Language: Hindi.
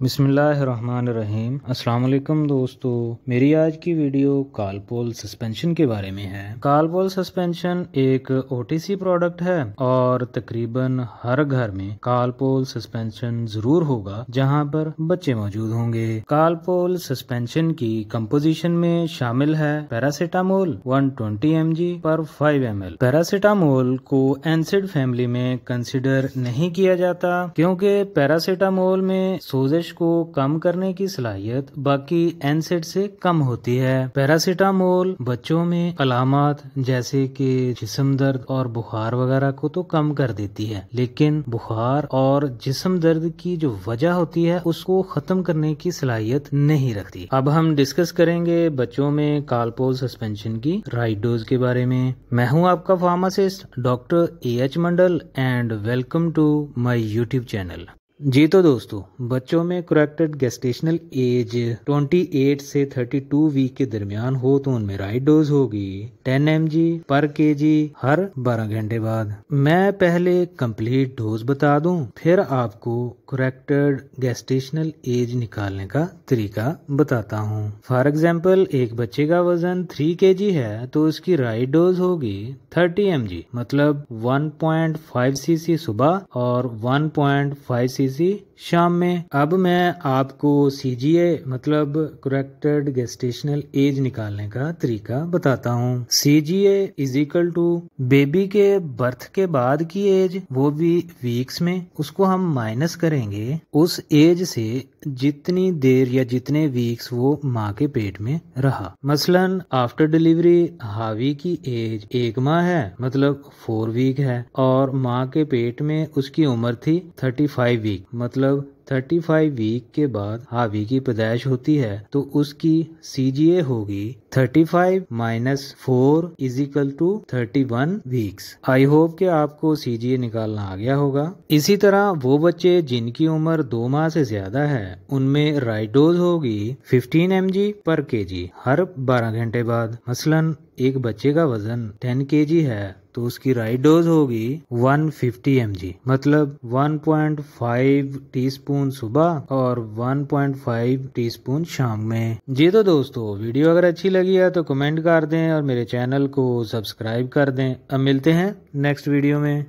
बिस्मिल्लाहिर्रहमानिर्रहीम। अस्सलाम वालेकुम दोस्तों, मेरी आज की वीडियो कालपोल सस्पेंशन के बारे में है। कालपोल सस्पेंशन एक ओटीसी प्रोडक्ट है और तकरीबन हर घर में कालपोल सस्पेंशन जरूर होगा जहां पर बच्चे मौजूद होंगे। कालपोल सस्पेंशन की कंपोजिशन में शामिल है पैरासीटामोल 120 mg पर 5 ml। पैरासीटामोल को एनसिड फैमिली में कंसिडर नहीं किया जाता क्योंकि पैरासीटामोल में सोजिश को कम करने की सलाहियत बाकी एनसेड से कम होती है। पैरासीटामोल बच्चों में अलामत जैसे कि जिस्म दर्द और बुखार वगैरह को तो कम कर देती है, लेकिन बुखार और जिस्म दर्द की जो वजह होती है उसको खत्म करने की सलाहियत नहीं रखती। अब हम डिस्कस करेंगे बच्चों में कालपोल सस्पेंशन की राइट डोज के बारे में। मैं हूं आपका pharmacist doctor AH Mandal and welcome to my YouTube channel. जी तो दोस्तों, बच्चों में करेक्टेड गेस्टेशनल एज 28 से 32 वीक के दरमियान हो तो उनमें राइट डोज होगी 10 mg पर kg हर 12 घंटे बाद। मैं पहले कंप्लीट डोज बता दूं, फिर आपको करेक्टेड गेस्टेशनल एज निकालने का तरीका बताता हूं। फॉर एग्जाम्पल, एक बच्चे का वजन 3 kg है तो उसकी राइट डोज होगी 30 mg, मतलब 1.5 cc सुबह और 1.5 cc शाम में। अब मैं आपको CGA मतलब करेक्टेड गेस्टेशनल एज निकालने का तरीका बताता हूँ। CGA is equal to baby के बर्थ के बाद की एज, वो भी वीक्स में, उसको हम माइनस करेंगे उस एज से जितनी देर या जितने वीक्स वो माँ के पेट में रहा। मसलन आफ्टर डिलीवरी हावी की एज 1 माह है, मतलब 4 वीक है, और माँ के पेट में उसकी उम्र थी 35 वीक, मतलब 35 वीक के बाद हावी की पैदाइश होती है, तो उसकी CGA होगी 35 minus 4 is equal to 31 weeks. I hope कि आपको CGA निकालना आ गया होगा। इसी तरह वो बच्चे जिनकी उम्र 2 माह से ज्यादा है उनमें राइट डोज होगी 15 mg पर kg हर 12 घंटे बाद। मसलन एक बच्चे का वजन 10 kg है तो उसकी राइट डोज होगी 150 mg, मतलब 1.5 टीस्पून सुबह और 1.5 टीस्पून शाम में। जी तो दोस्तों, वीडियो अगर अच्छी लगी है तो कमेंट कर दें और मेरे चैनल को सब्सक्राइब कर दें। अब मिलते हैं नेक्स्ट वीडियो में।